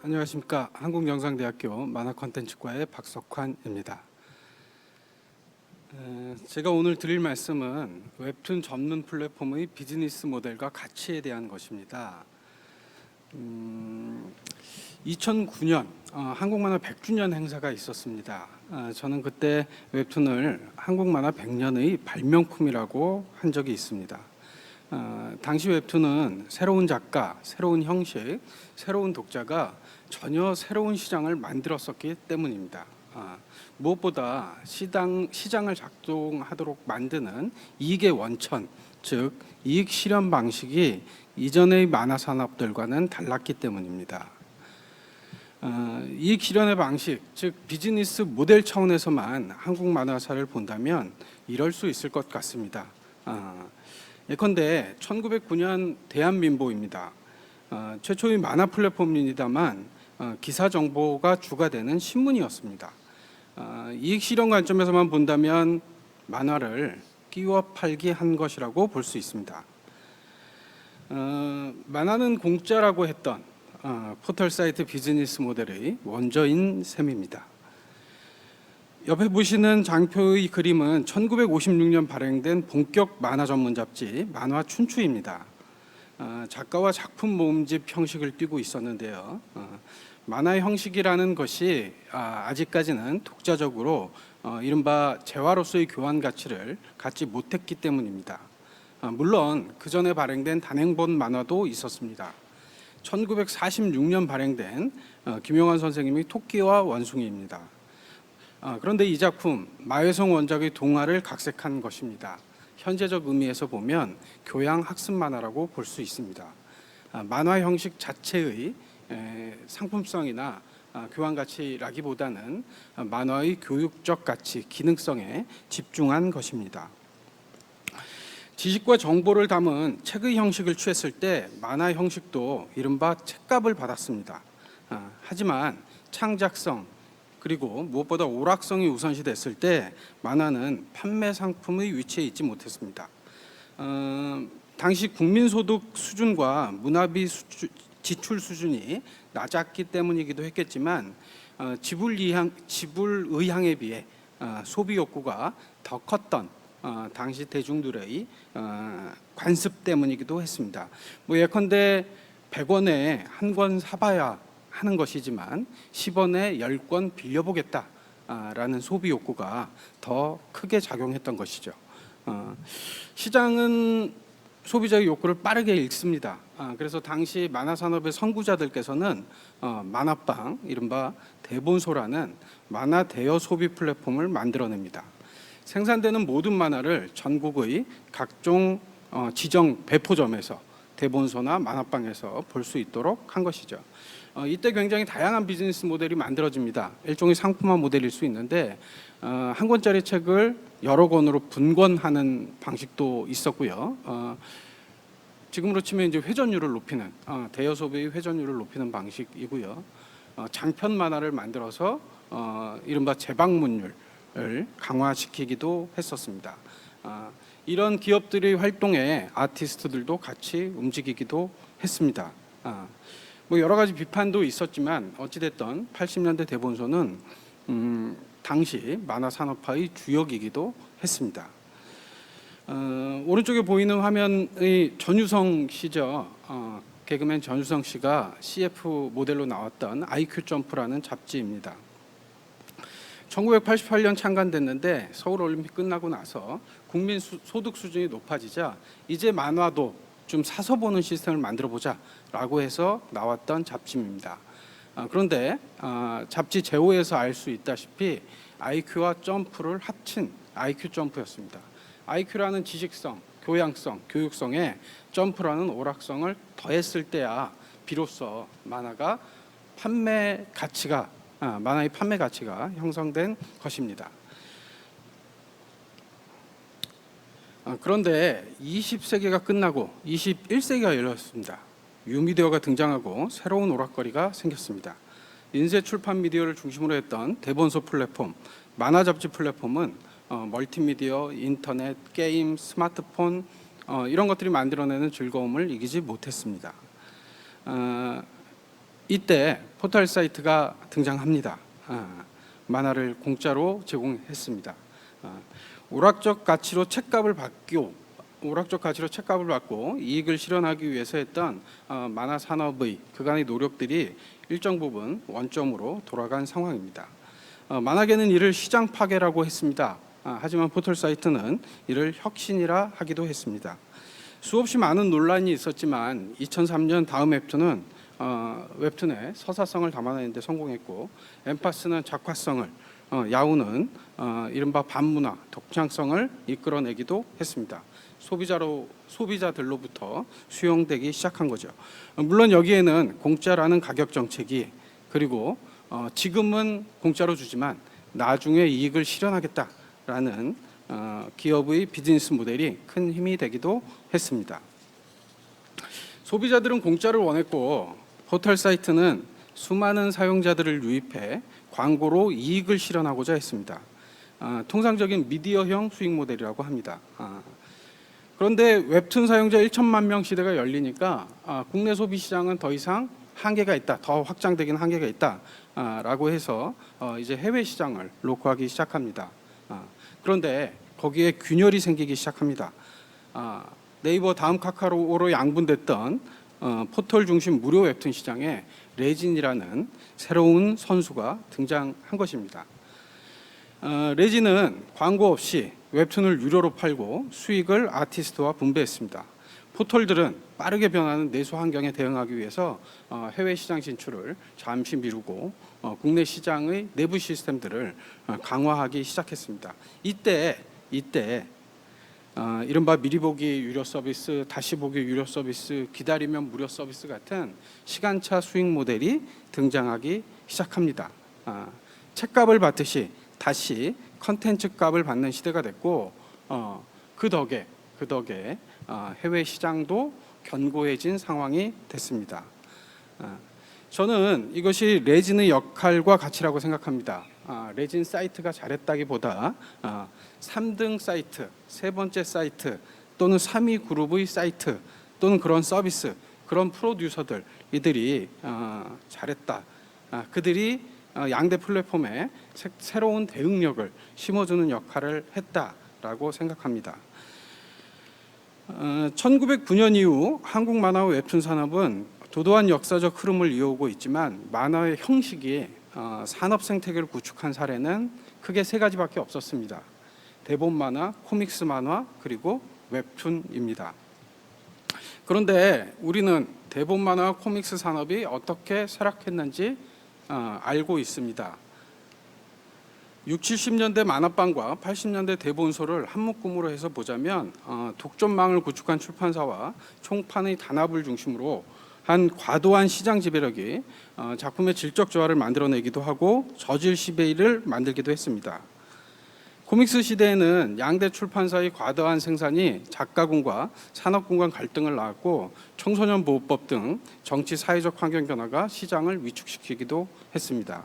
안녕하십니까. 한국영상대학교 만화콘텐츠과의 박석환입니다. 제가 오늘 드릴 말씀은 웹툰 전문 플랫폼의 비즈니스 모델과 가치에 대한 것입니다. 2009년 한국만화 100주년 행사가 있었습니다. 저는 그때 웹툰을 한국만화 100년의 발명품이라고 한 적이 있습니다. 당시 웹툰은 새로운 작가, 새로운 형식, 새로운 독자가 전혀 새로운 시장을 만들었었기 때문입니다. 무엇보다 시장을 작동하도록 만드는 이익의 원천, 즉 이익 실현 방식이 이전의 만화 산업들과는 달랐기 때문입니다. 이익 실현의 방식, 즉 비즈니스 모델 차원에서만 한국 만화사를 본다면 이럴 수 있을 것 같습니다. 예컨대 1909년 대한민보입니다. 최초의 만화 플랫폼입니다만 기사 정보가 주가 되는 신문이었습니다. 이익 실현 관점에서만 본다면 만화를 끼워 팔기 한 것이라고 볼 수 있습니다. 만화는 공짜라고 했던 포털 사이트 비즈니스 모델의 원조인 셈입니다. 옆에 보시는 장표의 그림은 1956년 발행된 본격 만화 전문 잡지 만화 춘추입니다. 작가와 작품 모음집 형식을 띠고 있었는데요. 만화의 형식이라는 것이 아직까지는 독자적으로 이른바 재화로서의 교환 가치를 갖지 못했기 때문입니다. 물론 그 전에 발행된 단행본 만화도 있었습니다. 1946년 발행된 김용환 선생님의 토끼와 원숭이입니다. 그런데 이 작품 마회성 원작의 동화를 각색한 것입니다. 현재적 의미에서 보면 교양 학습 만화라고 볼 수 있습니다. 만화 형식 자체의 상품성이나 교환 가치라기보다는 만화의 교육적 가치, 기능성에 집중한 것입니다. 지식과 정보를 담은 책의 형식을 취했을 때 만화 형식도 이른바 책값을 받았습니다. 하지만 창작성 그리고 무엇보다 오락성이 우선시 됐을 때 만화는 판매 상품의 위치에 있지 못했습니다. 당시 국민소득 수준과 문화비 지출 수준이 낮았기 때문이기도 했겠지만 지불 의향에 비해 소비 욕구가 더 컸던 당시 대중들의 관습 때문이기도 했습니다. 예컨대 100원에 한 권 사봐야 하는 것이지만 10원에 10권 빌려보겠다라는 소비 욕구가 더 크게 작용했던 것이죠. 시장은 소비자의 욕구를 빠르게 읽습니다. 그래서 당시 만화 산업의 선구자들께서는 만화방, 이른바 대본소라는 만화 대여 소비 플랫폼을 만들어냅니다. 생산되는 모든 만화를 전국의 각종 지정 배포점에서 대본소나 만화방에서 볼 수 있도록 한 것이죠. 이때 굉장히 다양한 비즈니스 모델이 만들어집니다. 일종의 상품화 모델일 수 있는데 한 권짜리 책을 여러 권으로 분권하는 방식도 있었고요. 지금으로 치면 이제 회전율을 높이는 대여 소비의 회전율을 높이는 방식이고요. 장편 만화를 만들어서 이른바 재방문율을 강화시키기도 했었습니다. 이런 기업들의 활동에 아티스트들도 같이 움직이기도 했습니다. 여러 가지 비판도 있었지만 어찌됐든 80년대 대본소는 당시 만화 산업화의 주역이기도 했습니다. 오른쪽에 보이는 화면의 전유성 씨죠. 개그맨 전유성 씨가 CF 모델로 나왔던 IQ 점프라는 잡지입니다. 1988년 창간됐는데 서울올림픽 끝나고 나서 국민 소득 수준이 높아지자 이제 만화도 좀 사서 보는 시스템을 만들어보자 라고 해서 나왔던 잡지입니다. 그런데 잡지 제호에서 알 수 있다시피 IQ와 점프를 합친 IQ 점프였습니다. IQ라는 지식성, 교양성, 교육성에 점프라는 오락성을 더했을 때야 비로소 만화의 판매 가치가 형성된 것입니다. 그런데 20세기가 끝나고 21세기가 열렸습니다. 뉴미디어가 등장하고 새로운 오락거리가 생겼습니다. 인쇄 출판 미디어를 중심으로 했던 대본소 플랫폼, 만화 잡지 플랫폼은 멀티미디어, 인터넷, 게임, 스마트폰 이런 것들이 만들어내는 즐거움을 이기지 못했습니다. 이때 포털 사이트가 등장합니다. 만화를 공짜로 제공했습니다. 오락적 가치로 책값을 받고 이익을 실현하기 위해서 했던 만화 산업의 그간의 노력들이 일정 부분 원점으로 돌아간 상황입니다. 만화계는 이를 시장 파괴라고 했습니다. 하지만 포털 사이트는 이를 혁신이라 하기도 했습니다. 수없이 많은 논란이 있었지만 2003년 다음 웹툰의 서사성을 담아내는 데 성공했고, 엠파스는 작화성을, 야후는 이른바 반문화, 독창성을 이끌어내기도 했습니다. 소비자들로부터 수용되기 시작한 거죠. 물론 여기에는 공짜라는 가격 정책이, 그리고 지금은 공짜로 주지만 나중에 이익을 실현하겠다라는 기업의 비즈니스 모델이 큰 힘이 되기도 했습니다. 소비자들은 공짜를 원했고, 포털 사이트는 수많은 사용자들을 유입해 광고로 이익을 실현하고자 했습니다. 통상적인 미디어형 수익 모델이라고 합니다. 그런데 웹툰 사용자 1천만 명 시대가 열리니까 국내 소비 시장은 더 이상 한계가 있다, 더 확장되긴 한계가 있다라고 해서 이제 해외 시장을 녹화하기 시작합니다. 그런데 거기에 균열이 생기기 시작합니다. 네이버 다음 카카오로 양분됐던 포털 중심 무료 웹툰 시장에 레진이라는 새로운 선수가 등장한 것입니다. 레진은 광고 없이 웹툰을 유료로 팔고 수익을 아티스트와 분배했습니다. 포털들은 빠르게 변하는 내수 환경에 대응하기 위해서 해외 시장 진출을 잠시 미루고 국내 시장의 내부 시스템들을 강화하기 시작했습니다. 이때 이른바 미리 보기 유료 서비스, 다시 보기 유료 서비스, 기다리면 무료 서비스 같은 시간차 수익 모델이 등장하기 시작합니다. 책값을 받듯이 다시 컨텐츠 값을 받는 시대가 됐고, 그 덕에 해외 시장도 견고해진 상황이 됐습니다. 저는 이것이 레진의 역할과 가치라고 생각합니다. 레진 사이트가 잘했다기보다 3등 사이트, 세 번째 사이트 또는 3위 그룹의 사이트 또는 그런 서비스, 그런 프로듀서들, 이들이 잘했다. 그들이 양대 플랫폼에 새로운 대응력을 심어주는 역할을 했다라고 생각합니다. 1909년 이후 한국 만화 웹툰 산업은 도도한 역사적 흐름을 이어오고 있지만, 만화의 형식이 산업 생태계를 구축한 사례는 크게 세 가지밖에 없었습니다. 대본 만화, 코믹스 만화, 그리고 웹툰입니다. 그런데 우리는 대본 만화, 코믹스 산업이 어떻게 쇠락했는지 알고 있습니다. 60, 70년대 만화방과 80년대 대본소를 한묶음으로 해서 보자면 독점망을 구축한 출판사와 총판의 단합을 중심으로 한 과도한 시장 지배력이 작품의 질적 조화를 만들어내기도 하고 저질 시베이를 만들기도 했습니다. 코믹스 시대에는 양대 출판사의 과도한 생산이 작가군과 산업군 간 갈등을 낳았고, 청소년 보호법 등 정치 사회적 환경 변화가 시장을 위축시키기도 했습니다.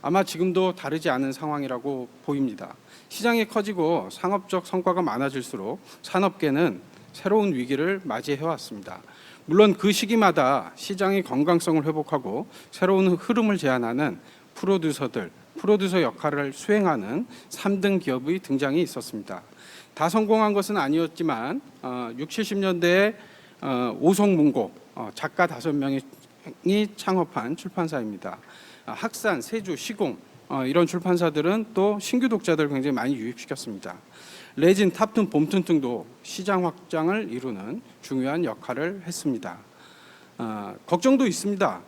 아마 지금도 다르지 않은 상황이라고 보입니다. 시장이 커지고 상업적 성과가 많아질수록 산업계는 새로운 위기를 맞이해왔습니다. 물론 그 시기마다 시장의 건강성을 회복하고 새로운 흐름을 제안하는 프로듀서 역할을 수행하는 3등 기업의 등장이 있었습니다. 다 성공한 것은 아니었지만 60, 70년대에 오성문고 작가 5명이 창업한 출판사입니다. 학산, 세주, 시공 이런 출판사들은 또 신규 독자들을 굉장히 많이 유입시켰습니다. 레진, 탑툰, 봄툰 등도 시장 확장을 이루는 중요한 역할을 했습니다. 걱정도 있습니다.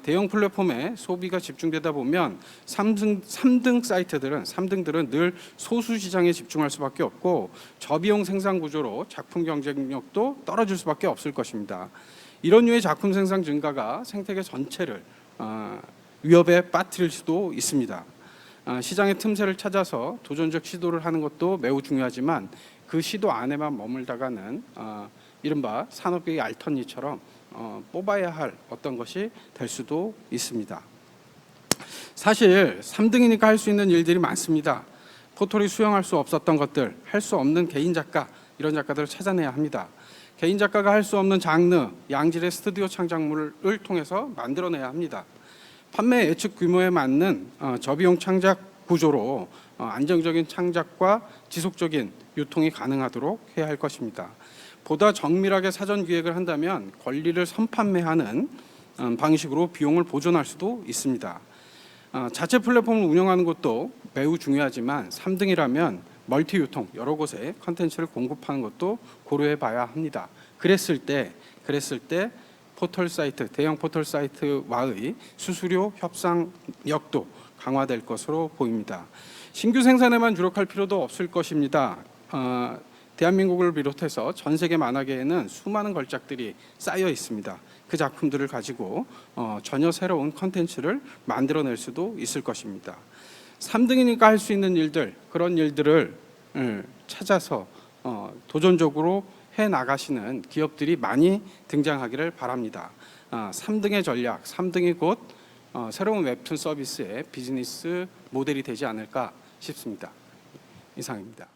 대형 플랫폼에 소비가 집중되다 보면 3등들은 늘 소수 시장에 집중할 수밖에 없고, 저비용 생산 구조로 작품 경쟁력도 떨어질 수밖에 없을 것입니다. 이런 류의 작품 생산 증가가 생태계 전체를 위협에 빠뜨릴 수도 있습니다. 시장의 틈새를 찾아서 도전적 시도를 하는 것도 매우 중요하지만, 그 시도 안에만 머물다가는 이른바 산업계의 알턴니처럼 뽑아야 할 어떤 것이 될 수도 있습니다. 사실 3등이니까 할 수 있는 일들이 많습니다. 포털이 수용할 수 없었던 것들, 할 수 없는 개인 작가, 이런 작가들을 찾아내야 합니다. 개인 작가가 할 수 없는 장르, 양질의 스튜디오 창작물을 통해서 만들어내야 합니다. 판매 예측 규모에 맞는 저비용 창작 구조로 안정적인 창작과 지속적인 유통이 가능하도록 해야 할 것입니다. 보다 정밀하게 사전 기획을 한다면 권리를 선판매하는 방식으로 비용을 보존할 수도 있습니다. 자체 플랫폼을 운영하는 것도 매우 중요하지만 3등이라면 멀티 유통, 여러 곳에 컨텐츠를 공급하는 것도 고려해 봐야 합니다. 그랬을 때 포털 사이트, 대형 포털 사이트와의 수수료 협상력도 강화될 것으로 보입니다. 신규 생산에만 주력할 필요도 없을 것입니다. 대한민국을 비롯해서 전 세계 만화계에는 수많은 걸작들이 쌓여 있습니다. 그 작품들을 가지고 전혀 새로운 컨텐츠를 만들어낼 수도 있을 것입니다. 3등이니까 할 수 있는 일들, 그런 일들을 찾아서 도전적으로 해나가시는 기업들이 많이 등장하기를 바랍니다. 3등의 전략, 3등이 곧 새로운 웹툰 서비스의 비즈니스 모델이 되지 않을까 싶습니다. 이상입니다.